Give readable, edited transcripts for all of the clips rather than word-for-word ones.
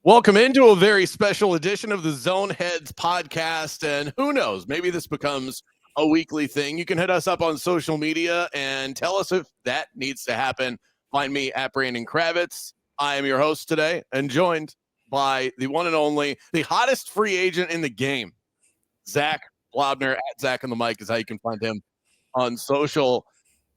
Welcome into a very special edition of the Zone Heads podcast. And who knows, maybe this becomes a weekly thing. You can hit us up on social media and tell us if that needs to happen. Find me at Brandon Kravitz. I am your host today and joined by the one and only, the hottest free agent in the game, Zac Blobner. At Zac on the mic is how you can find him on social.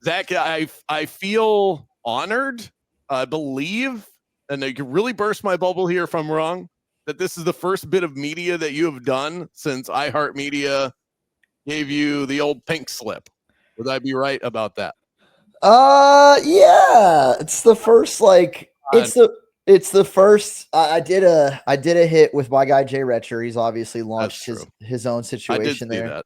Zac, I feel honored, I believe, and I could really burst my bubble here if I'm wrong, that this is the first bit of media that you have done since iHeartMedia gave you the old pink slip. Would I be right about that? Yeah, it's the first it's the first. I did a hit with my guy Jay Retcher. He's obviously launched his own I did situation see there. that.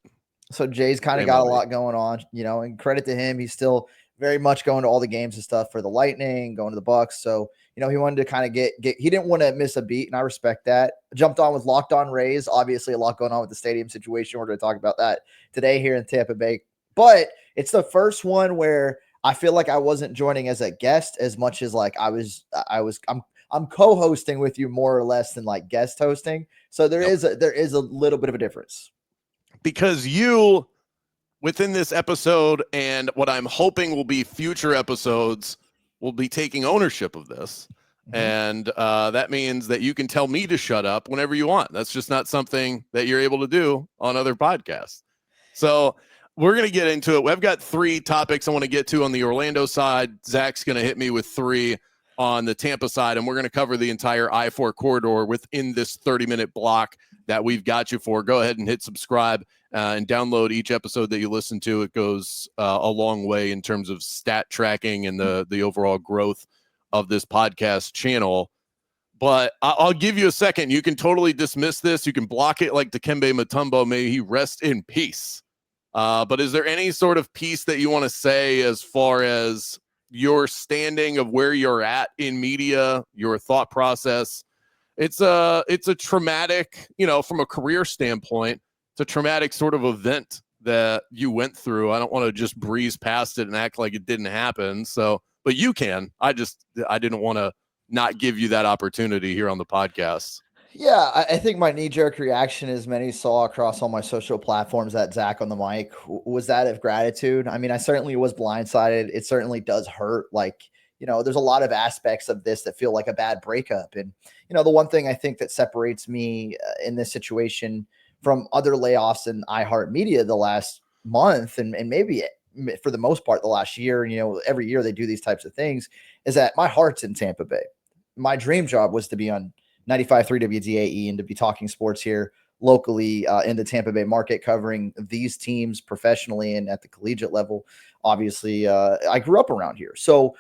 So Jay's kind of got a lot going on, and credit to him. He's still very much going to all the games and stuff for the Lightning, going to the Bucs. So, he wanted to kind of get he didn't want to miss a beat, and I respect that. Jumped on with Locked On Rays. Obviously, a lot going on with the stadium situation. We're going to talk about that today here in Tampa Bay. But it's the first one where I feel like I wasn't joining as a guest as much as like I'm co-hosting with you more or less than like guest hosting. So there is a little bit of a difference. Because you, within this episode and what I'm hoping will be future episodes, will be taking ownership of this. Mm-hmm. And that means that you can tell me to shut up whenever you want. That's just not something that you're able to do on other podcasts. So we're going to get into it. I've got 3 topics I want to get to on the Orlando side. Zac's going to hit me with 3 on the Tampa side, and we're going to cover the entire I-4 corridor within this 30-minute block that we've got you for. Go ahead and hit subscribe and download each episode that you listen to. It goes a long way in terms of stat tracking and the overall growth of this podcast channel. But I'll give you a second. You can totally dismiss this. You can block it like Dikembe Mutombo. May he rest in peace. But is there any sort of piece that you want to say as far as your standing of where you're at in media, your thought process? It's a traumatic, from a career standpoint, it's a traumatic sort of event that you went through. I don't want to just breeze past it and act like it didn't happen. So, but you can. I didn't want to not give you that opportunity here on the podcast. Yeah, I think my knee-jerk reaction, as many saw across all my social platforms at Zac on the mic, was that of gratitude. I mean, I certainly was blindsided. It certainly does hurt. Like, there's a lot of aspects of this that feel like a bad breakup. And, the one thing I think that separates me in this situation from other layoffs in iHeartMedia the last month and maybe for the most part the last year, every year they do these types of things, is that my heart's in Tampa Bay. My dream job was to be on 95.3 WDAE and to be talking sports here locally in the Tampa Bay market, covering these teams professionally and at the collegiate level. Obviously, I grew up around here. So,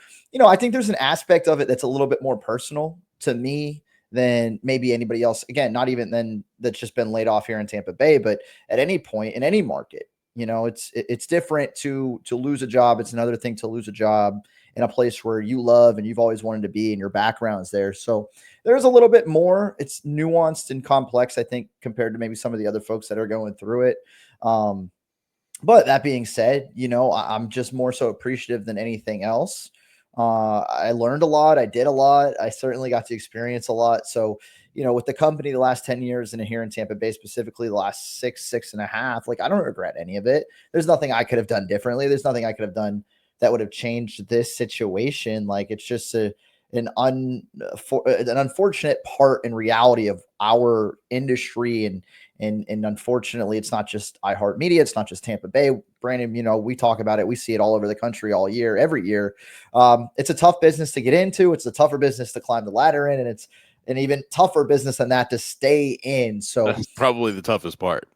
I think there's an aspect of it that's a little bit more personal to me than maybe anybody else. Again, not even then that's just been laid off here in Tampa Bay, but at any point in any market, it's different to lose a job. It's another thing to lose a job in a place where you love and you've always wanted to be and your background's there. So there's a little bit more. It's nuanced and complex, I think, compared to maybe some of the other folks that are going through it. But that being said, I'm just more so appreciative than anything else. I learned a lot. I did a lot. I certainly got to experience a lot. So, with the company the last 10 years and here in Tampa Bay, specifically the last 6.5, like, I don't regret any of it. There's nothing I could have done differently. There's nothing I could have done that would have changed this situation. Like, it's just an unfortunate part in reality of our industry. And unfortunately, it's not just iHeartMedia. It's not just Tampa Bay. Brandon, we talk about it. We see it all over the country all year, every year. It's a tough business to get into. It's a tougher business to climb the ladder in. And it's an even tougher business than that to stay in. So that's probably the toughest part.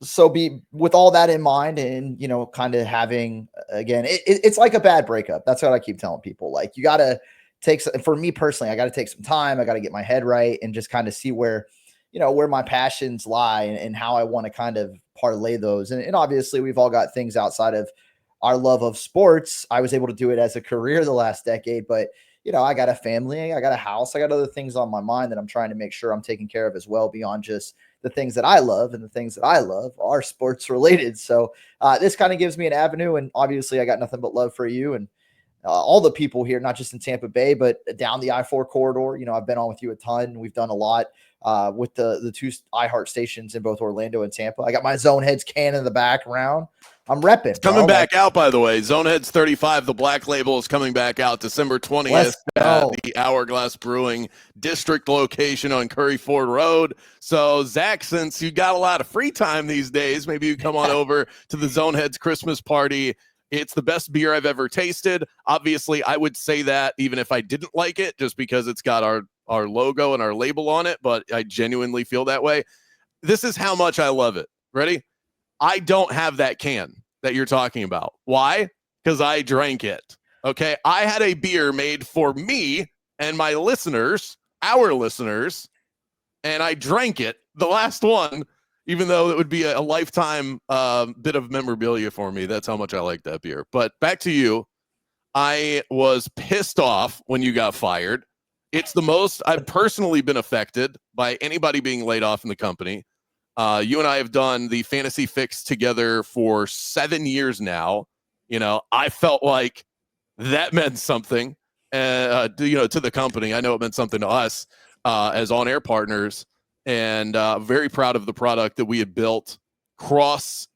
So be with all that in mind and, kind of having, again, it's like a bad breakup. That's what I keep telling people. Like, you got to for me personally, I got to take some time. I got to get my head right and just kind of see where my passions lie and how I want to kind of parlay those. And obviously we've all got things outside of our love of sports. I was able to do it as a career the last decade, but I got a family, I got a house, I got other things on my mind that I'm trying to make sure I'm taking care of as well, beyond just the things that I love, and the things that I love are sports related. So this kind of gives me an avenue, and obviously I got nothing but love for you. And all the people here, not just in Tampa Bay, but down the I-4 corridor. You know, I've been on with you a ton. We've done a lot with the two iHeart stations in both Orlando and Tampa. I got my Zone Heads can in the background. I'm repping. It's coming back out, by the way. Zoneheads 35, the black label, is coming back out December 20th at the Hourglass Brewing District location on Curry Ford Road. So, Zach, since you got a lot of free time these days, maybe you come on over to the Zoneheads Christmas party. It's the best beer I've ever tasted. Obviously, I would say that even if I didn't like it, just because it's got our logo and our label on it, but I genuinely feel that way. This is how much I love it. Ready? I don't have that can that you're talking about. Why? Because I drank it. Okay. I had a beer made for me and my listeners, our listeners, and I drank it, the last one, even though it would be a lifetime bit of memorabilia for me. That's how much I like that beer. But back to you. I was pissed off when you got fired. It's the most I've personally been affected by anybody being laid off in the company. You and I have done the Fantasy Fix together for 7 years now. You know, I felt like that meant something, to the company. I know it meant something to us as on-air partners, and very proud of the product that we had built cross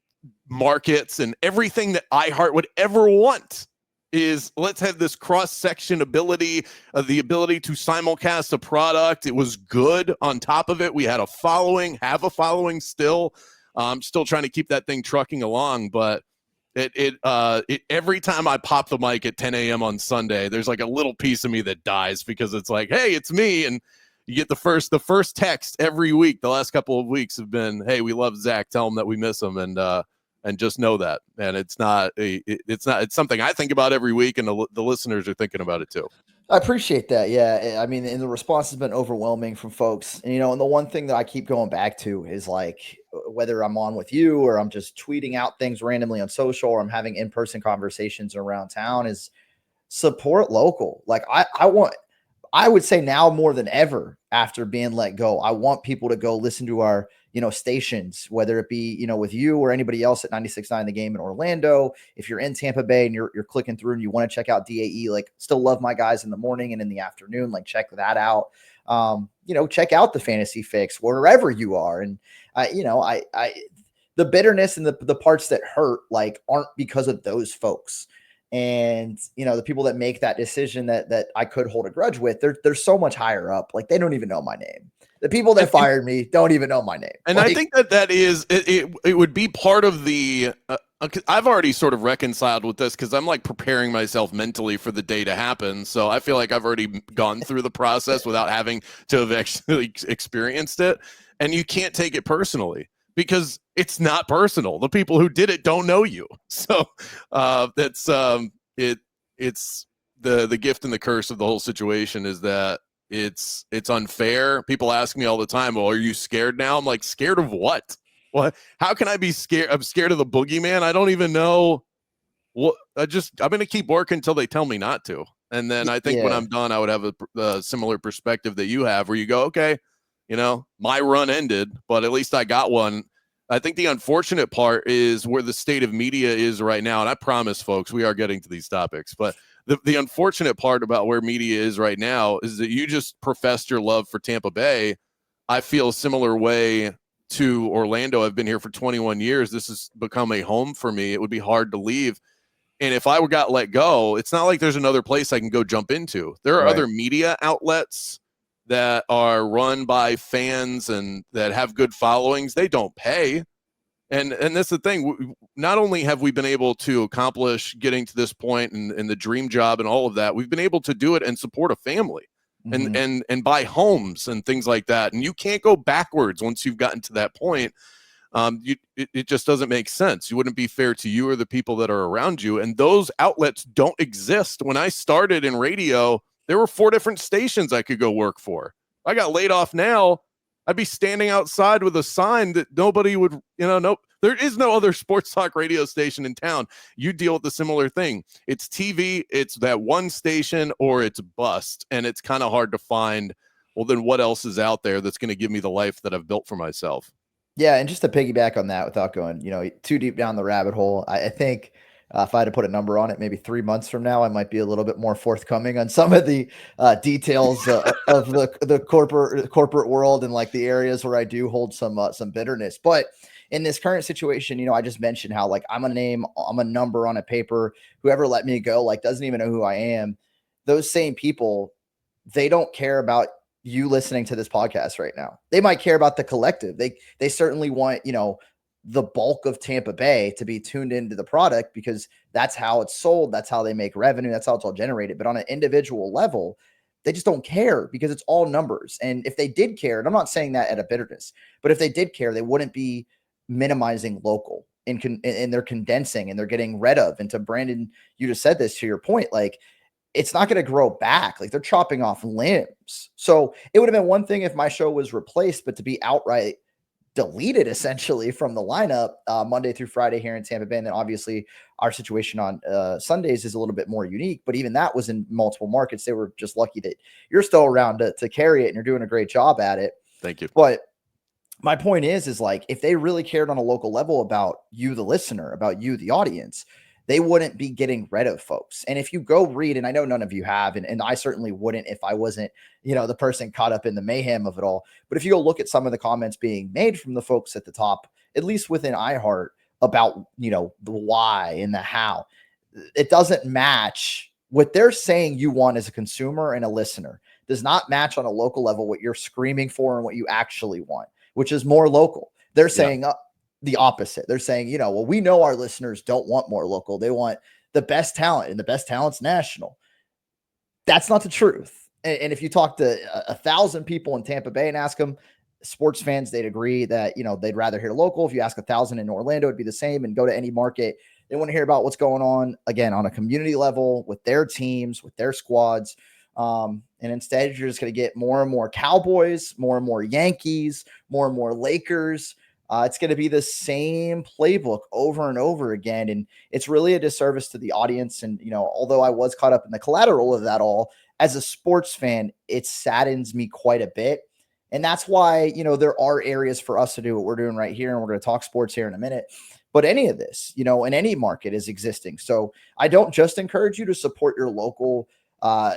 markets and everything that iHeart would ever want. Is let's have this cross-section ability, the ability to simulcast a product. It was good. On top of it, we had have a following still. I'm still trying to keep that thing trucking along, but it every time I pop the mic at 10 a.m. on Sunday, there's like a little piece of me that dies because it's like, hey, it's me. And you get the first text every week. The last couple of weeks have been, hey, we love Zach. Tell him that we miss him. And just know that, and it's something I think about every week, and the listeners are thinking about it too. I appreciate that. Yeah. I mean, and the response has been overwhelming from folks, and, and the one thing that I keep going back to is like, whether I'm on with you or I'm just tweeting out things randomly on social, or I'm having in-person conversations around town, is support local. Like I would say now more than ever after being let go, I want people to go listen to our, stations, whether it be, with you or anybody else at 96.9 The Game in Orlando. If you're in Tampa Bay and you're clicking through and you want to check out DAE, like, still love my guys in the morning and in the afternoon, like, check that out. Check out the Fantasy Fix wherever you are. And the bitterness and the parts that hurt, like, aren't because of those folks. And, the people that make that decision that I could hold a grudge with, they're so much higher up. Like, they don't even know my name. The people that fired me don't even know my name. And I think that is, it would be part of the, I've already sort of reconciled with this because I'm like preparing myself mentally for the day to happen. So I feel like I've already gone through the process without having to have actually experienced it. And you can't take it personally, because it's not personal. The people who did it don't know you. So it's the gift and the curse of the whole situation is that it's unfair. People ask me all the time, well, are you scared now? I'm like, scared of what? What? How can I be scared? I'm scared of the boogeyman. I don't even know what. I'm going to keep working until they tell me not to. And then I think when I'm done, I would have a similar perspective that you have, where you go, okay, my run ended, but at least I got one. I think the unfortunate part is where the state of media is right now. And I promise, folks, we are getting to these topics, but the unfortunate part about where media is right now is that you just professed your love for Tampa Bay. I feel a similar way to Orlando. I've been here for 21 years. This has become a home for me. It would be hard to leave. And if I got let go, it's not like there's another place I can go jump into. There are other media outlets that are run by fans and that have good followings. They don't pay. And that's the thing. Not only have we been able to accomplish getting to this point and the dream job and all of that, we've been able to do it and support a family and buy homes and things like that. And you can't go backwards once you've gotten to that point. It just doesn't make sense. You wouldn't be fair to you or the people that are around you. And those outlets don't exist. When I started in radio, there were 4 different stations I could go work for. I got laid off now. I'd be standing outside with a sign that nobody would, nope. There is no other sports talk radio station in town. You deal with a similar thing. It's TV, it's that one station, or it's bust. And it's kind of hard to find, well, then what else is out there that's going to give me the life that I've built for myself? Yeah. And just to piggyback on that without going, too deep down the rabbit hole, I think If I had to put a number on it, maybe 3 months from now, I might be a little bit more forthcoming on some of the details of the corporate world and like the areas where I do hold some bitterness. But in this current situation, I just mentioned how like I'm a number on a paper. Whoever let me go like doesn't even know who I am. Those same people, they don't care about you listening to this podcast right now. They might care about the collective. They certainly want, the bulk of Tampa Bay to be tuned into the product because that's how it's sold. That's how they make revenue. That's how it's all generated. But on an individual level, they just don't care because it's all numbers. And if they did care, and I'm not saying that at a bitterness, but if they did care, they wouldn't be minimizing local and they're condensing and they're getting rid of. And to Brandon, you just said this to your point, like it's not going to grow back. Like they're chopping off limbs. So it would have been one thing if my show was replaced, but to be outright deleted essentially from the lineup Monday through Friday here in Tampa Bay. And then obviously our situation on Sundays is a little bit more unique, but even that was in multiple markets. They were just lucky that you're still around to carry it and you're doing a great job at it. Thank you. But my point is like, if they really cared on a local level about you, the listener, about you, the audience, they wouldn't be getting rid of folks. And if you go read, and I know none of you have, and I certainly wouldn't if I wasn't, the person caught up in the mayhem of it all. But if you go look at some of the comments being made from the folks at the top, at least within iHeart, about, the why and the how, it doesn't match what they're saying you want as a consumer and a listener. Does not match on a local level what you're screaming for and what you actually want, which is more local. They're saying, the opposite. They're saying, well, we know our listeners don't want more local. They want the best talent, and the best talent's national. That's not the truth. And if you talk to 1,000 people in Tampa Bay and ask them, sports fans, they'd agree that, they'd rather hear local. If you ask 1,000 in Orlando, it'd be the same. And go to any market, they want to hear about what's going on, again, on a community level with their teams, with their squads. And instead, you're just going to get more and more Cowboys, more and more Yankees, more and more Lakers. It's going to be the same playbook over and over again. And it's really a disservice to the audience. And, although I was caught up in the collateral of that all, as a sports fan, it saddens me quite a bit. And that's why, there are areas for us to do what we're doing right here. And we're going to talk sports here in a minute. But any of this, in any market is existing. So I don't just encourage you to support your local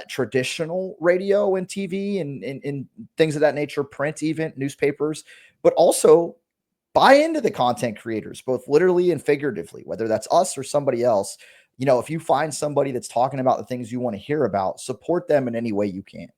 traditional radio and TV and things of that nature, print, even newspapers, but also buy into the content creators, both literally and figuratively, whether that's us or somebody else. If you find somebody that's talking about the things you want to hear about, support them in any way you can.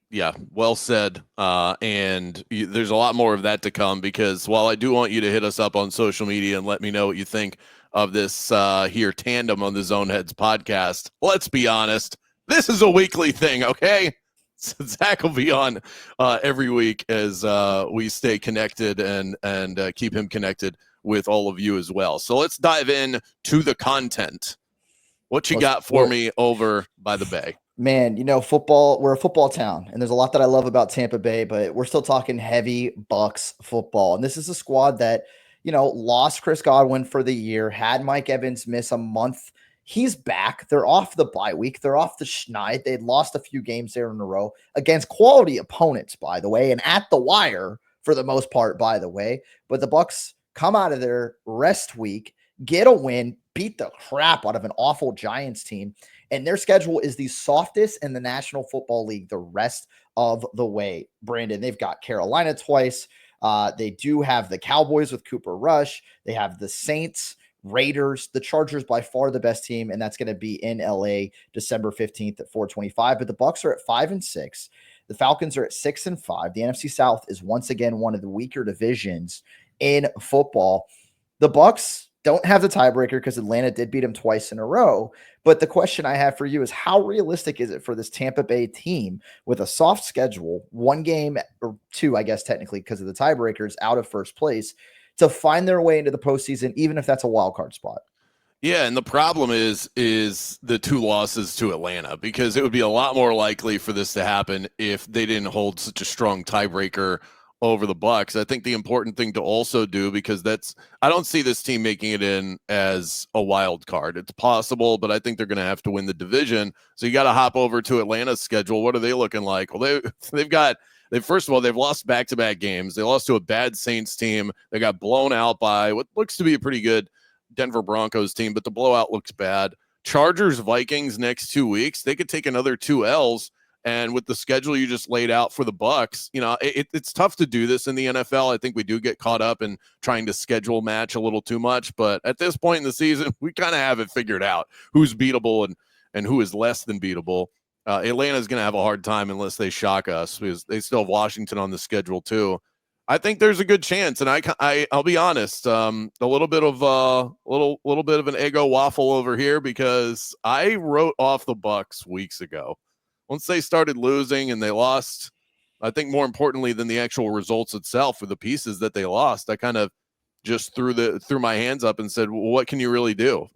Yeah, well said. There's a lot more of that to come, because while I do want you to hit us up on social media and let me know what you think of this here tandem on the Zoneheads podcast, let's be honest, this is a weekly thing, okay? So Zac will be on every week as we stay connected and keep him connected with all of you as well. So let's dive in to the content. What you got for me over by the Bay? Man, football, we're a football town, and there's a lot that I love about Tampa Bay, but we're still talking heavy Bucs football. And this is a squad that, lost Chris Godwin for the year, had Mike Evans miss a month. He's back. They're off the bye week. They're off the schneid. They'd lost a few games there in a row against quality opponents, by the way, and at the wire for the most part, by the way. But the Bucs come out of their rest week, get a win, beat the crap out of an awful Giants team, and their schedule is the softest in the National Football League the rest of the way. Brandon, they've got Carolina twice. They do have the Cowboys with Cooper Rush. They have the Saints, Raiders, the Chargers, by far the best team, and that's going to be in LA December 15th at 4:25. But the Bucs are at 5-6. The Falcons are at 6-5. The NFC South is once again one of the weaker divisions in football. The Bucs don't have the tiebreaker because Atlanta did beat them twice in a row. But the question I have for you is, how realistic is it for this Tampa Bay team with a soft schedule, one game or two, I guess, technically, because of the tiebreakers, out of first place, to find their way into the postseason, even if that's a wild card spot? Yeah, and the problem is the two losses to Atlanta, because it would be a lot more likely for this to happen if they didn't hold such a strong tiebreaker over the Bucs. I think the important thing to also do, because I don't see this team making it in as a wild card. It's possible, but I think they're going to have to win the division. So you got to hop over to Atlanta's schedule. What are they looking like? Well, first of all, they've lost back-to-back games. They lost to a bad Saints team. They got blown out by what looks to be a pretty good Denver Broncos team, but the blowout looks bad. Chargers, Vikings next 2 weeks, they could take another 2 L's. And with the schedule you just laid out for the Bucs, it's tough to do this in the NFL. I think we do get caught up in trying to schedule match a little too much. But at this point in the season, we kind of have it figured out who's beatable and who is less than beatable. Atlanta's going to have a hard time unless they shock us, because they still have Washington on the schedule too. I think there's a good chance, and I'll be honest, a little bit of an ego waffle over here, because I wrote off the Bucs weeks ago. Once they started losing and they lost, I think more importantly than the actual results itself or the pieces that they lost, I kind of just threw my hands up and said, well, what can you really do?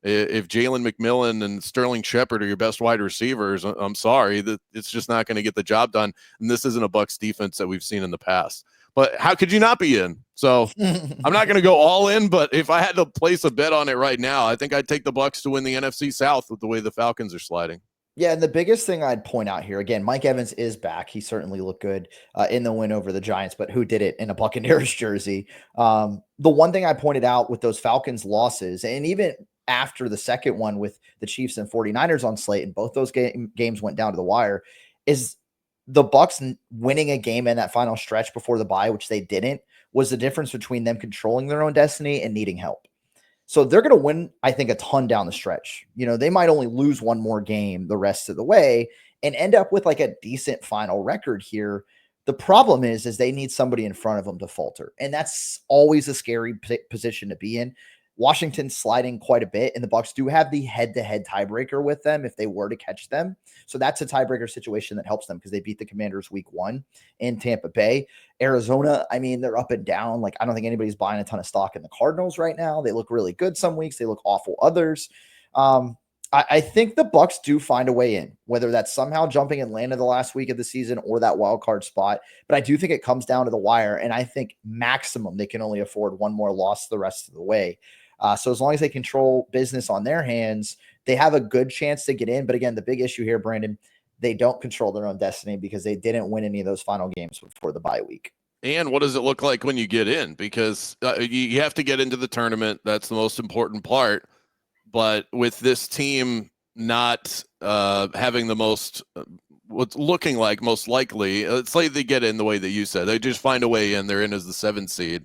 If Jalen McMillan and Sterling Shepard are your best wide receivers, I'm sorry, that it's just not going to get the job done. And this isn't a Bucs defense that we've seen in the past. But how could you not be in? So I'm not going to go all in, but if I had to place a bet on it right now, I think I'd take the Bucs to win the NFC South with the way the Falcons are sliding. Yeah, and the biggest thing I'd point out here, again, Mike Evans is back. He certainly looked good in the win over the Giants, but who did it in a Buccaneers jersey? The one thing I pointed out with those Falcons losses, and even after the second one with the Chiefs and 49ers on slate, and both those games went down to the wire, is the Bucs winning a game in that final stretch before the bye, which they didn't, was the difference between them controlling their own destiny and needing help. So they're going to win, I think, a ton down the stretch. They might only lose one more game the rest of the way and end up with like a decent final record here. The problem is they need somebody in front of them to falter. And that's always a scary position to be in. Washington's sliding quite a bit, and the Bucs do have the head-to-head tiebreaker with them if they were to catch them. So that's a tiebreaker situation that helps them, because they beat the Commanders week 1 in Tampa Bay. Arizona, I mean, they're up and down. Like, I don't think anybody's buying a ton of stock in the Cardinals right now. They look really good some weeks. They look awful others. I think the Bucs do find a way in, whether that's somehow jumping Atlanta the last week of the season or that wild card spot. But I do think it comes down to the wire, and I think maximum they can only afford one more loss the rest of the way. So as long as they control business on their hands, they have a good chance to get in. But again, the big issue here, Brandon, they don't control their own destiny because they didn't win any of those final games before the bye week. And what does it look like when you get in? Because you have to get into the tournament. That's the most important part. But with this team not having the most, what's looking like most likely, let's say they get in the way that you said. They just find a way in. They're in as the 7th seed.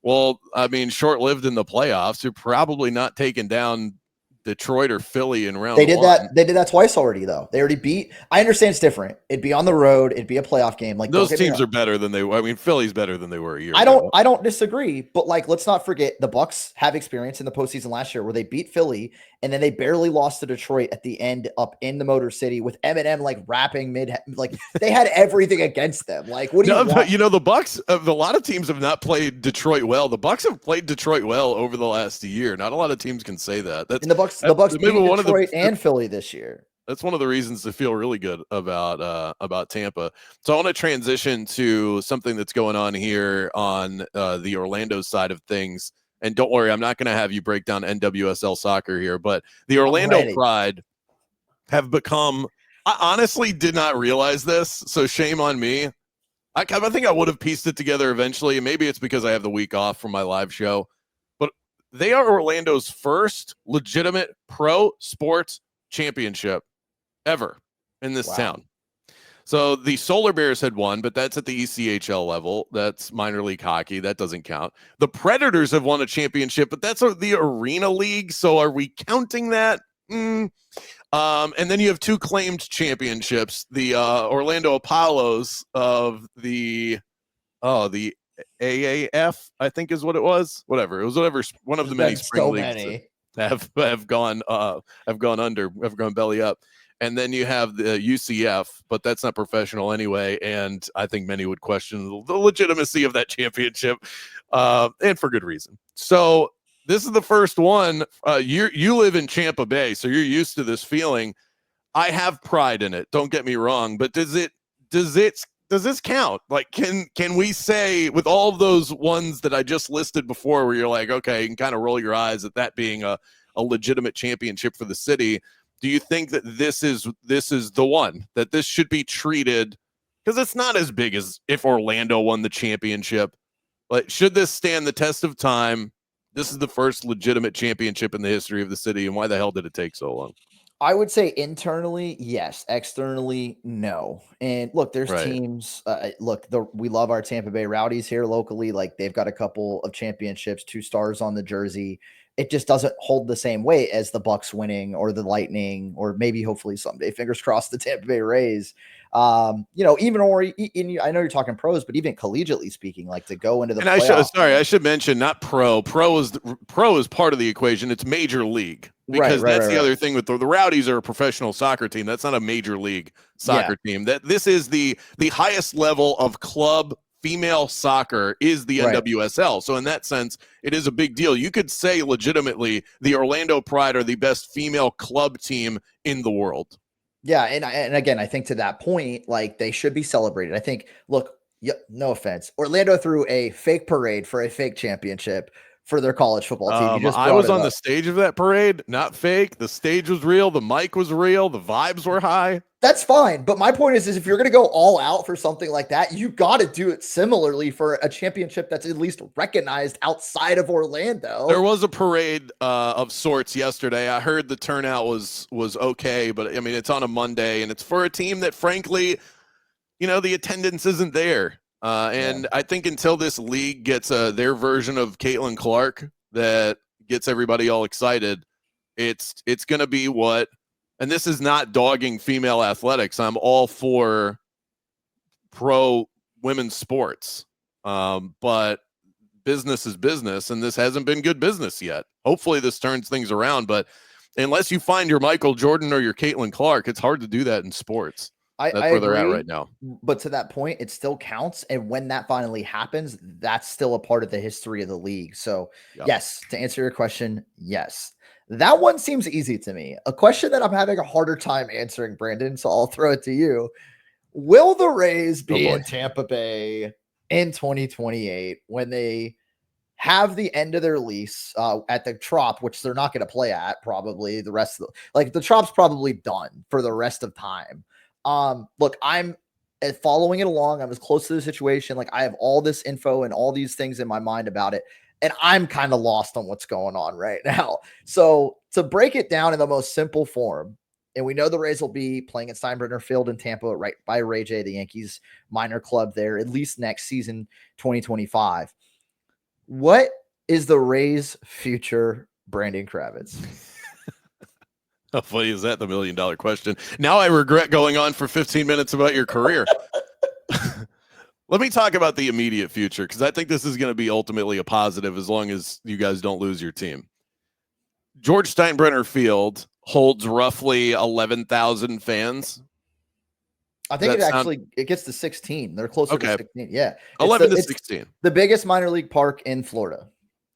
Well, I mean, short-lived in the playoffs. You're probably not taking down Detroit or Philly in round They did 1. that. They did that twice already, though. They already beat. I understand it's different. It'd be on the road. It'd be a playoff game. Like, those teams are better than they were. I mean, Philly's better than they were a year ago. I don't disagree, but like, let's not forget the Bucs have experience in the postseason last year where they beat Philly and then they barely lost to Detroit at the end up in the Motor City with Eminem like rapping mid. Like, they had everything against them. Like, what do you want? But, the Bucs, a lot of teams have not played Detroit well. The Bucs have played Detroit well over the last year. Not a lot of teams can say that. And the Bucs beat Detroit and Philly this year. That's one of the reasons to feel really good about Tampa. So I want to transition to something that's going on here on the Orlando side of things. And don't worry, I'm not going to have you break down NWSL soccer here, but the Orlando Pride have become, I honestly did not realize this, so shame on me. I think I would have pieced it together eventually, and maybe it's because I have the week off from my live show, but they are Orlando's first legitimate pro sports championship ever in this town. So the Solar Bears had won, but that's at the ECHL level. That's minor league hockey. That doesn't count. The Predators have won a championship, but that's the Arena League. So are we counting that? And then you have 2 claimed championships. The Orlando Apollos of the AAF, I think is what it was. Whatever. It was one of the many spring leagues that have gone belly up. And then you have the UCF, but that's not professional anyway. And I think many would question the legitimacy of that championship, and for good reason. So this is the first one. You live in Tampa Bay, so you're used to this feeling. I have pride in it. Don't get me wrong, but does this count? Like, can we say with all of those ones that I just listed before, where you're like, okay, you can kind of roll your eyes at that being a legitimate championship for the city? Do you think that this is the one that this should be treated? Because it's not as big as if Orlando won the championship. Like, should this stand the test of time? this is the first legitimate championship in the history of the city, and why the hell did it take so long? I would say internally, yes. Externally, no. And look, there's Right. teams. We love our Tampa Bay Rowdies here locally. Like they've got a couple of championships, 2 stars on the jersey. It just doesn't hold the same weight as the Bucs winning or the Lightning, or maybe hopefully someday, fingers crossed, the Tampa Bay Rays. Even I know you're talking pros, but even collegiately speaking, like to go into the And playoffs. I should mention not pro. Pro is part of the equation. It's major league, because that's the other thing with the Rowdies are a professional soccer team. That's not a major league soccer team. That this is the highest level of club female soccer is the NWSL. So in that sense, it is a big deal. You could say legitimately the Orlando Pride are the best female club team in the world. Yeah, and again, I think to that point, like they should be celebrated. I think, look, no offense, Orlando threw a fake parade for a fake championship for their college football team. You just I was on the stage of that parade, not fake. The stage was real. The mic was real. The vibes were high. That's fine. But my point is if you're going to go all out for something like that, you got to do it similarly for a championship that's at least recognized outside of Orlando. There was a parade of sorts yesterday. I heard the turnout was okay, but I mean, it's on a Monday and it's for a team that frankly, the attendance isn't there. And I think until this league gets their version of Caitlin Clark that gets everybody all excited, it's going to be what. And this is not dogging female athletics. I'm all for pro women's sports. But business is business, and this hasn't been good business yet. Hopefully this turns things around, but unless you find your Michael Jordan or your Caitlin Clark, it's hard to do that in sports. That's where they're at right now. But to that point, it still counts. And when that finally happens, that's still a part of the history of the league. So yes, to answer your question, yes. That one seems easy to me. A question that I'm having a harder time answering, Brandon, so I'll throw it to you. Will the Rays be in Tampa Bay in 2028 when they have the end of their lease at the Trop, which they're not going to play at probably the rest of the Trop's probably done for the rest of time. Look, I'm following it along. I'm as close to the situation. Like I have all this info and all these things in my mind about it. And I'm kind of lost on what's going on right now. So to break it down in the most simple form, and we know the Rays will be playing at Steinbrenner Field in Tampa, right by Ray J, the Yankees minor club there, at least next season, 2025. What is the Rays' future, Brandon Kravitz? How funny is that? The $1 million question. Now I regret going on for 15 minutes about your career. Let me talk about the immediate future, because I think this is going to be ultimately a positive as long as you guys don't lose your team. George Steinbrenner Field holds roughly 11,000 fans. I think it gets to 16. They're closer to 16. Yeah. 11 to 16. The biggest minor league park in Florida.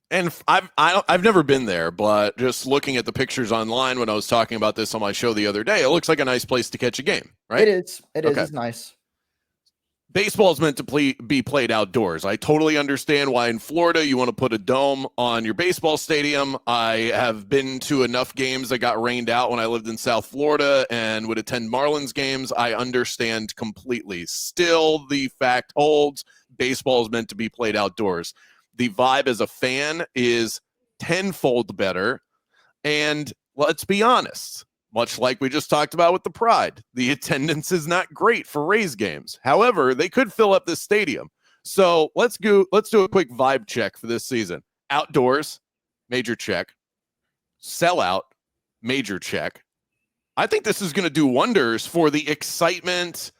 And I've never been there, but just looking at the pictures online when I was talking about this on my show the other day, it looks like a nice place to catch a game, right? It is. It's nice. Baseball is meant to be played outdoors. I totally understand why in Florida you want to put a dome on your baseball stadium. I have been to enough games that got rained out when I lived in South Florida and would attend Marlins games. I understand completely. Still, the fact holds, baseball is meant to be played outdoors. The vibe as a fan is tenfold better. And let's be honest, much like we just talked about with the Pride, the attendance is not great for Rays games. However, they could fill up this stadium. So let's do a quick vibe check for this season. Outdoors, major check. Sellout, major check. I think this is going to do wonders for the excitement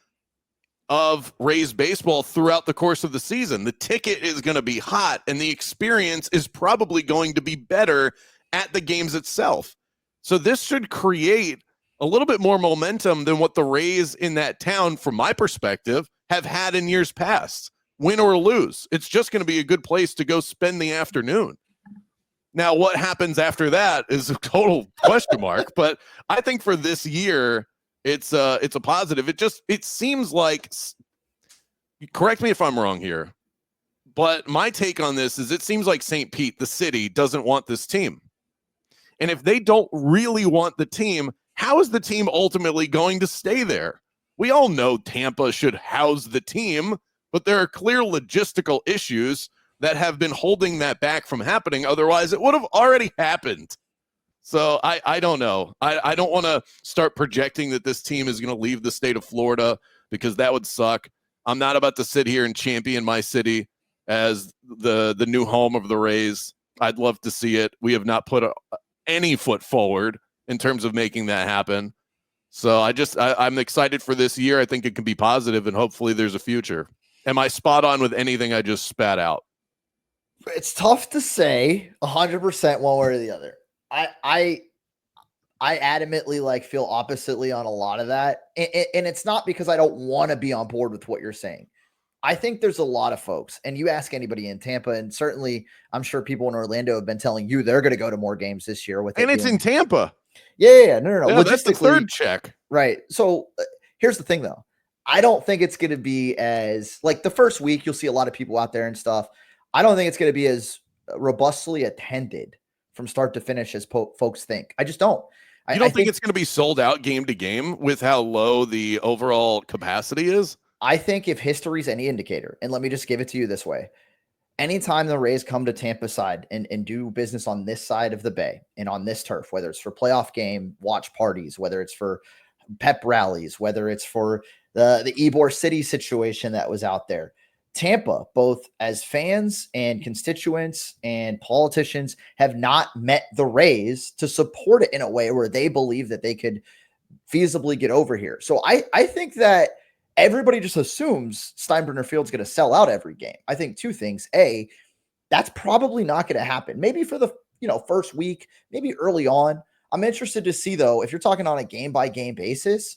of Rays baseball throughout the course of the season. The ticket is going to be hot, and the experience is probably going to be better at the games itself. So this should create a little bit more momentum than what the Rays in that town, from my perspective, have had in years past. Win or lose, it's just going to be a good place to go spend the afternoon. Now, what happens after that is a total question mark, but I think for this year, it's a positive. It seems like, correct me if I'm wrong here, but my take on this is it seems like St. Pete, the city, doesn't want this team. And if they don't really want the team, how is the team ultimately going to stay there? We all know Tampa should house the team, but there are clear logistical issues that have been holding that back from happening. Otherwise, it would have already happened. So I don't know. I don't want to start projecting that this team is going to leave the state of Florida, because that would suck. I'm not about to sit here and champion my city as the new home of the Rays. I'd love to see it. We have not put any foot forward in terms of making that happen. So I'm excited for this year. I think it can be positive, and hopefully there's a future. Am I spot on with anything I just spat out? It's tough to say 100% one way or the other. I adamantly like feel oppositely on a lot of that. And it's not because I don't want to be on board with what you're saying. I think there's a lot of folks, and you ask anybody in Tampa, and certainly I'm sure people in Orlando have been telling you they're going to go to more games this year. And it's in Tampa. Yeah. No. Yeah, that's the third check. Right. So here's the thing, though. I don't think it's going to be as, like, the first week, you'll see a lot of people out there and stuff. I don't think it's going to be as robustly attended from start to finish as folks think. I just don't. You don't think it's going to be sold out game to game with how low the overall capacity is? I think if history's any indicator, and let me just give it to you this way. Anytime the Rays come to Tampa side and do business on this side of the Bay and on this turf, whether it's for playoff game, watch parties, whether it's for pep rallies, whether it's for the Ybor City situation that was out there, Tampa, both as fans and constituents and politicians, have not met the Rays to support it in a way where they believe that they could feasibly get over here. So I think that everybody just assumes Steinbrenner Field's going to sell out every game. I think two things. A, that's probably not going to happen. Maybe for the first week, maybe early on. I'm interested to see, though, if you're talking on a game-by-game basis,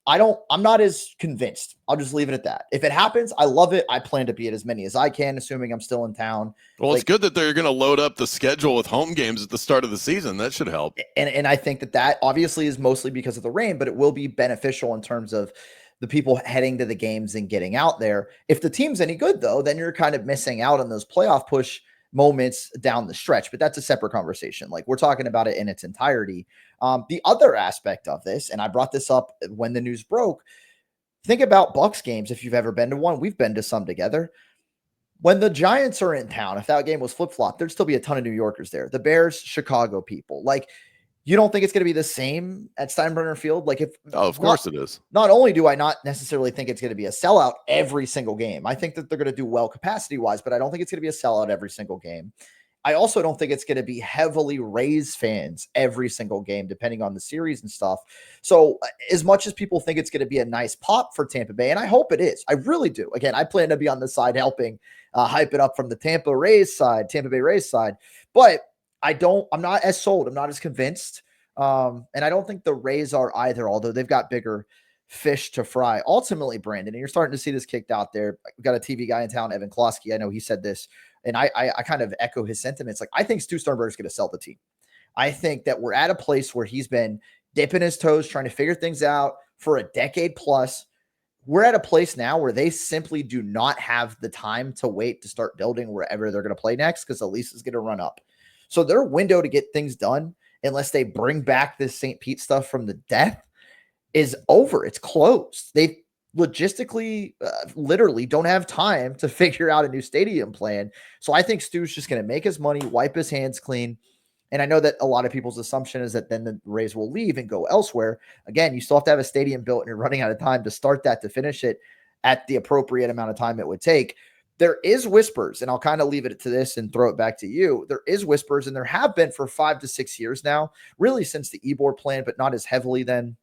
I'm not as convinced. I'll just leave it at that. If it happens, I love it. I plan to be at as many as I can, assuming I'm still in town. Well, it's good that they're going to load up the schedule with home games at the start of the season. That should help. And I think that obviously is mostly because of the rain, but it will be beneficial in terms of the people heading to the games and getting out there. If the team's any good, though, then you're kind of missing out on those playoff push moments down the stretch, but that's a separate conversation. Like, we're talking about it in its entirety. The other aspect of this, and I brought this up when the news broke, think about Bucs games. If you've ever been to one, we've been to some together. When the Giants are in town, if that game was flip-flop, there'd still be a ton of New Yorkers there. The Bears, Chicago people. Like, you don't think it's going to be the same at Steinbrenner Field? Like, of course it is. Not only do I not necessarily think it's going to be a sellout every single game, I think that they're going to do well capacity-wise, but I don't think it's going to be a sellout every single game. I also don't think it's going to be heavily Rays fans every single game, depending on the series and stuff. So as much as people think it's going to be a nice pop for Tampa Bay, and I hope it is, I really do. Again, I plan to be on the side helping hype it up from the Tampa Bay Rays side, but I'm not as sold. I'm not as convinced. And I don't think the Rays are either, although they've got bigger fish to fry. Ultimately, Brandon, and you're starting to see this kicked out there. We've got a TV guy in town, Evan Klosky. I know he said this, and I kind of echo his sentiments. Like, I think Stu Sternberg is going to sell the team. I think that we're at a place where he's been dipping his toes, trying to figure things out for a decade plus. We're at a place now where they simply do not have the time to wait to start building wherever they're going to play next, because the lease is going to run up. So their window to get things done, unless they bring back this St. Pete stuff from the death, is over. It's closed. They logistically, literally don't have time to figure out a new stadium plan. So I think Stu's just going to make his money, wipe his hands clean. And I know that a lot of people's assumption is that then the Rays will leave and go elsewhere. Again, you still have to have a stadium built, and you're running out of time to start that, to finish it at the appropriate amount of time it would take. There is whispers, and I'll kind of leave it to this and throw it back to you. There is whispers, and there have been for 5 to 6 years now, really since the Ybor plan, but not as heavily then,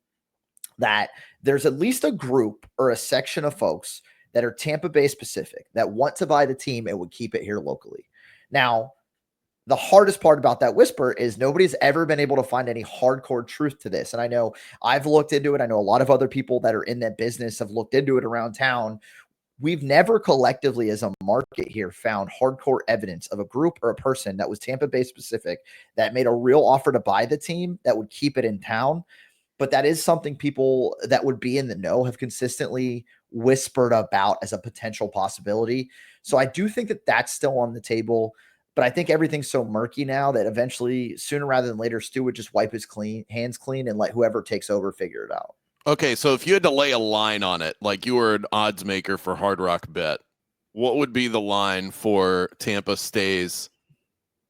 that there's at least a group or a section of folks that are Tampa Bay specific that want to buy the team and would keep it here locally. Now, the hardest part about that whisper is nobody's ever been able to find any hardcore truth to this. And I know I've looked into it. I know a lot of other people that are in that business have looked into it around town. We've never collectively as a market here found hardcore evidence of a group or a person that was Tampa Bay specific that made a real offer to buy the team that would keep it in town. But that is something people that would be in the know have consistently whispered about as a potential possibility. So I do think that that's still on the table. But I think everything's so murky now that eventually, sooner rather than later, Stu would just wipe his hands clean and let whoever takes over figure it out. Okay, so if you had to lay a line on it, like you were an odds maker for Hard Rock Bet, what would be the line for Tampa stays,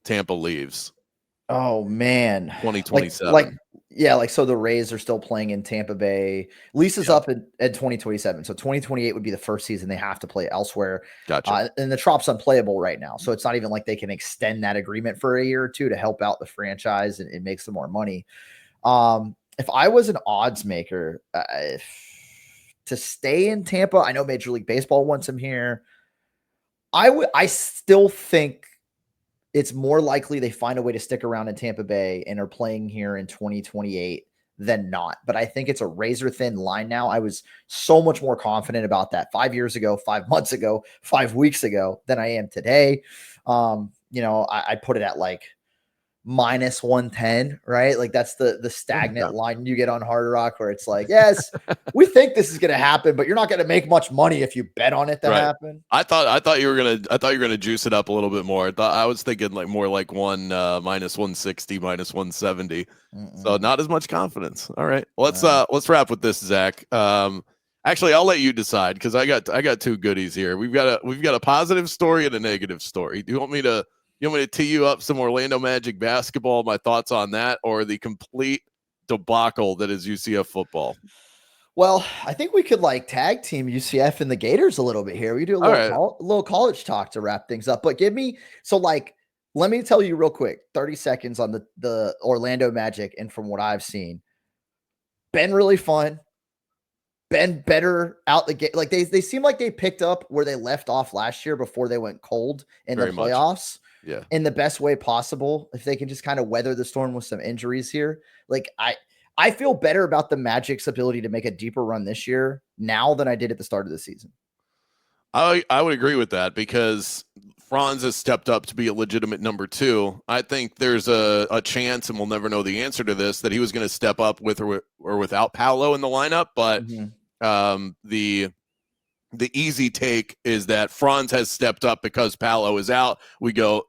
Tampa leaves? Oh man. 2027. So the Rays are still playing in Tampa Bay. Lease is Yep. up in 2027. So 2028 would be the first season they have to play elsewhere. Gotcha. And the Trop's unplayable right now. So it's not even like they can extend that agreement for a year or two to help out the franchise and make some more money. If I was an odds maker to stay in Tampa, I know Major League Baseball wants him here. I still think it's more likely they find a way to stick around in Tampa Bay and are playing here in 2028 than not. But I think it's a razor thin line now. I was so much more confident about that 5 years ago, 5 months ago, 5 weeks ago than I am today. I put it at like minus 110, right? Like that's the stagnant line you get on Hard Rock where it's like, yes, we think this is going to happen, but you're not going to make much money if you bet on it to happen. I thought you were gonna juice it up a little bit more. I was thinking like more like minus 160, minus 170. So not as much confidence. All right. Let's wrap with this, Zach. Actually, I'll let you decide because I got two goodies here. We've got a positive story and a negative story. Do you want me to tee you up some Orlando Magic basketball, my thoughts on that, or the complete debacle that is UCF football? Well, I think we could like tag team UCF and the Gators a little bit here. We do a little college talk to wrap things up. But let me tell you real quick, 30 seconds on the Orlando Magic. And from what I've seen, been really fun. Been better out the gate. Like they seem like they picked up where they left off last year before they went cold in the playoffs. Yeah. In the best way possible. If they can just kind of weather the storm with some injuries here. Like I feel better about the Magic's ability to make a deeper run this year now than I did at the start of the season. I would agree with that because Franz has stepped up to be a legitimate number 2. I think there's a chance, and we'll never know the answer to this, that he was going to step up with or without Paolo in the lineup. But the easy take is that Franz has stepped up because Paolo is out. We go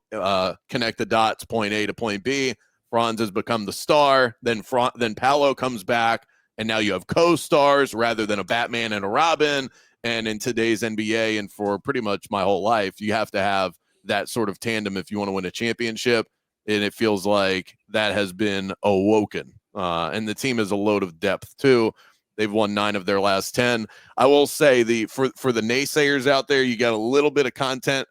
connect the dots, point A to point B. Franz has become the star. Then Paolo comes back, and now you have co-stars rather than a Batman and a Robin. And in today's NBA, and for pretty much my whole life, you have to have that sort of tandem if you want to win a championship. And it feels like that has been awoken. And the team has a load of depth too. They've won 9 of their last 10. I will say for the naysayers out there, you got a little bit of content.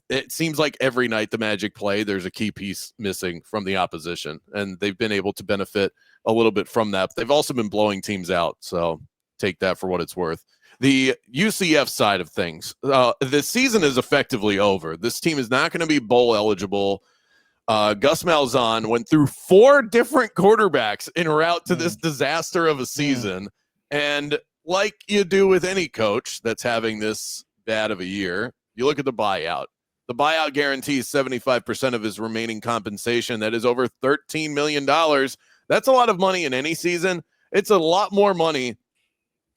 It seems like every night the Magic play, there's a key piece missing from the opposition, and they've been able to benefit a little bit from that. But they've also been blowing teams out, so take that for what it's worth. The UCF side of things, the season is effectively over. This team is not going to be bowl eligible. Gus Malzahn went through 4 different quarterbacks en route to this disaster of a season. And like you do with any coach that's having this bad of a year, you look at the buyout. The buyout guarantees 75% of his remaining compensation. That is over $13 million. That's a lot of money in any season. It's a lot more money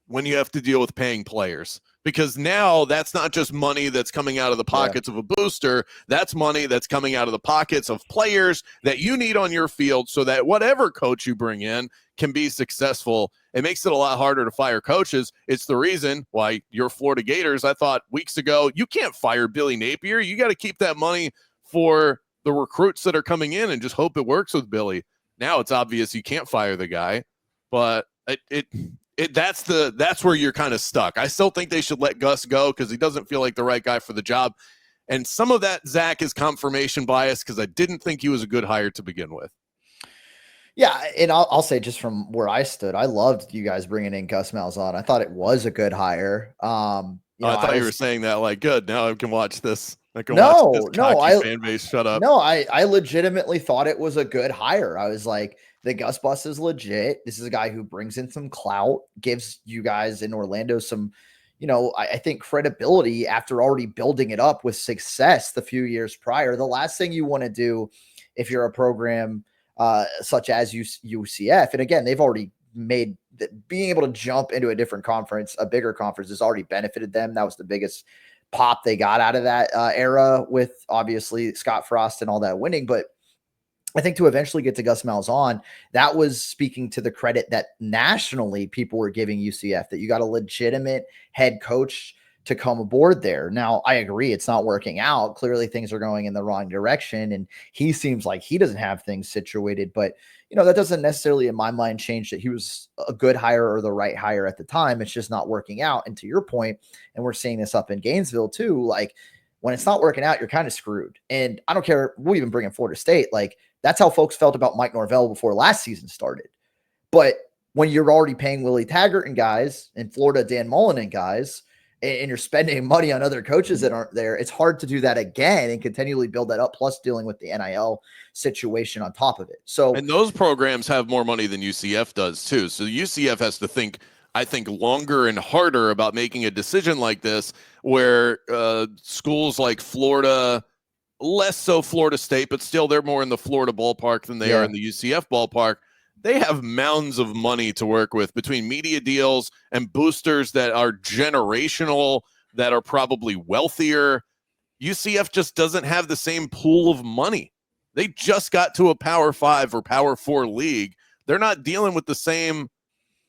when you have to deal with paying players, because now that's not just money that's coming out of the pockets of a booster. That's money that's coming out of the pockets of players that you need on your field so that whatever coach you bring in can be successful. It makes it a lot harder to fire coaches. It's the reason why your Florida Gators, I thought weeks ago, you can't fire Billy Napier. You got to keep that money for the recruits that are coming in and just hope it works with Billy. Now it's obvious you can't fire the guy, but that's where you're kind of stuck. I still think they should let Gus go because he doesn't feel like the right guy for the job. And some of that, Zach, is confirmation bias because I didn't think he was a good hire to begin with. Yeah, and I'll say just from where I stood, I loved you guys bringing in Gus Malzahn. I thought it was a good hire. I thought you were saying that like, good, now I can watch this. I can watch this cocky fan base shut up. No, I legitimately thought it was a good hire. I was like, the Gus bus is legit. This is a guy who brings in some clout, gives you guys in Orlando some, I think credibility after already building it up with success the few years prior. The last thing you want to do if you're a program such as UCF, and again, they've already made being able to jump into a different conference, a bigger conference, has already benefited them. That was the biggest pop they got out of that era with obviously Scott Frost and all that winning. But I think to eventually get to Gus Malzahn, that was speaking to the credit that nationally people were giving UCF, that you got a legitimate head coach to come aboard there. Now, I agree it's not working out. Clearly, things are going in the wrong direction, and he seems like he doesn't have things situated. But that doesn't necessarily, in my mind, change that he was a good hire or the right hire at the time. It's just not working out. And to your point, and we're seeing this up in Gainesville too, like when it's not working out, you're kind of screwed. And I don't care. We'll even bring in Florida State. Like that's how folks felt about Mike Norvell before last season started. But when you're already paying Willie Taggart and guys, in Florida, Dan Mullen and guys, and you're spending money on other coaches that aren't there, it's hard to do that again and continually build that up, plus dealing with the NIL situation on top of it. So, and those programs have more money than UCF does too. So UCF has to think, I think, longer and harder about making a decision like this, where schools like Florida, less so Florida State, but still they're more in the Florida ballpark than they are in the UCF ballpark. They have mounds of money to work with between media deals and boosters that are generational, that are probably wealthier. UCF just doesn't have the same pool of money. They just got to a Power 5 or Power 4 league. They're not dealing with the same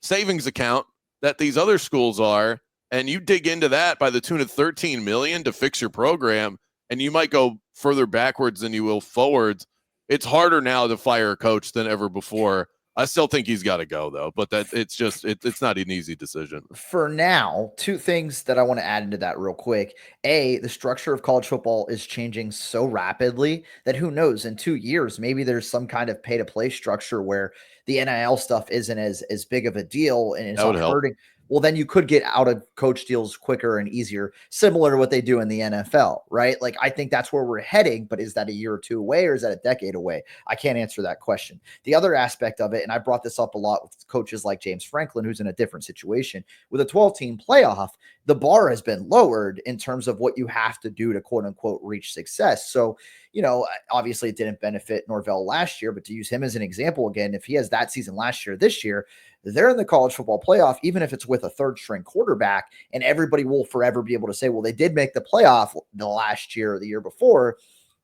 savings account that these other schools are. And you dig into that by the tune of $13 million to fix your program, and you might go further backwards than you will forwards. It's harder now to fire a coach than ever before. I still think he's got to go, though, but it's not an easy decision. For now, two things that I want to add into that real quick. A, the structure of college football is changing so rapidly that who knows, in 2 years, maybe there's some kind of pay-to-play structure where the NIL stuff isn't as big of a deal and it's not hurting. Well, then you could get out of coach deals quicker and easier, similar to what they do in the NFL, right? Like, I think that's where we're heading, but is that a year or two away or is that a decade away? I can't answer that question. The other aspect of it, and I brought this up a lot with coaches like James Franklin, who's in a different situation, with a 12-team playoff, the bar has been lowered in terms of what you have to do to quote unquote reach success. So, obviously it didn't benefit Norvell last year, but to use him as an example again, if he has that season last year, this year, they're in the college football playoff, even if it's with a third string quarterback, and everybody will forever be able to say, well, they did make the playoff the last year or the year before.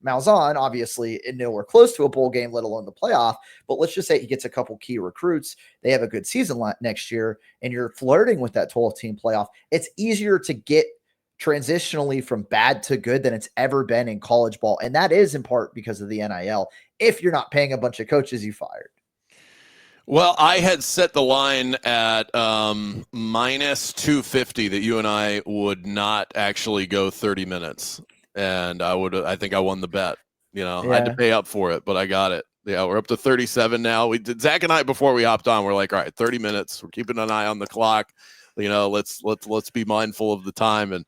Malzahn, obviously, nowhere close to a bowl game, let alone the playoff. But let's just say he gets a couple key recruits. They have a good season next year, and you're flirting with that 12-team playoff. It's easier to get transitionally from bad to good than it's ever been in college ball. And that is in part because of the NIL. If you're not paying a bunch of coaches you fired. Well, I had set the line at minus 250 that you and I would not actually go 30 minutes. And I think I won the bet. I had to pay up for it, but I got it. Yeah, we're up to 37 now. We did, Zach and I, before we hopped on, we're like, all right, 30 minutes. We're keeping an eye on the clock. Let's be mindful of the time. And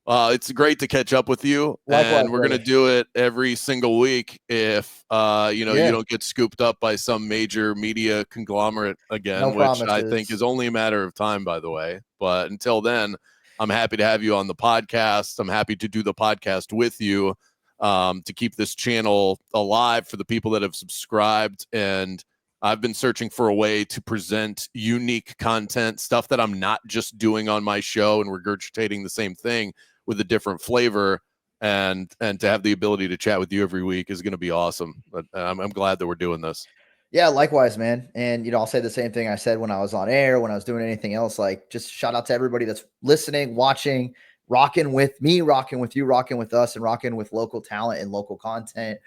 it's great to catch up with you. Likewise, and we're going to do it every single week if you don't get scooped up by some major media conglomerate again, which I think is only a matter of time, by the way. But until then, I'm happy to have you on the podcast. I'm happy to do the podcast with you to keep this channel alive for the people that have subscribed. And I've been searching for a way to present unique content, stuff that I'm not just doing on my show and regurgitating the same thing with a different flavor, and to have the ability to chat with you every week is going to be awesome. But I'm glad that we're doing this. Yeah, likewise, man. And, I'll say the same thing I said when I was on air, when I was doing anything else, like just shout out to everybody that's listening, watching, rocking with me, rocking with you, rocking with us, and rocking with local talent and local content.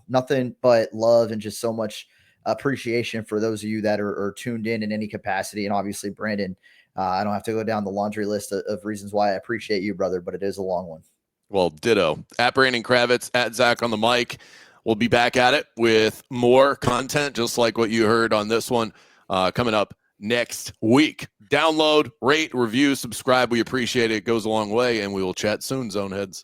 Nothing but love and just so much appreciation for those of you that are tuned in any capacity. And obviously, Brandon, I don't have to go down the laundry list of reasons why I appreciate you, brother, but it is a long one. Well, ditto. At Brandon Kravitz, at Zach on the mic. We'll be back at it with more content, just like what you heard on this one, coming up next week. Download, rate, review, subscribe. We appreciate it. It goes a long way, and we will chat soon, Zoneheads.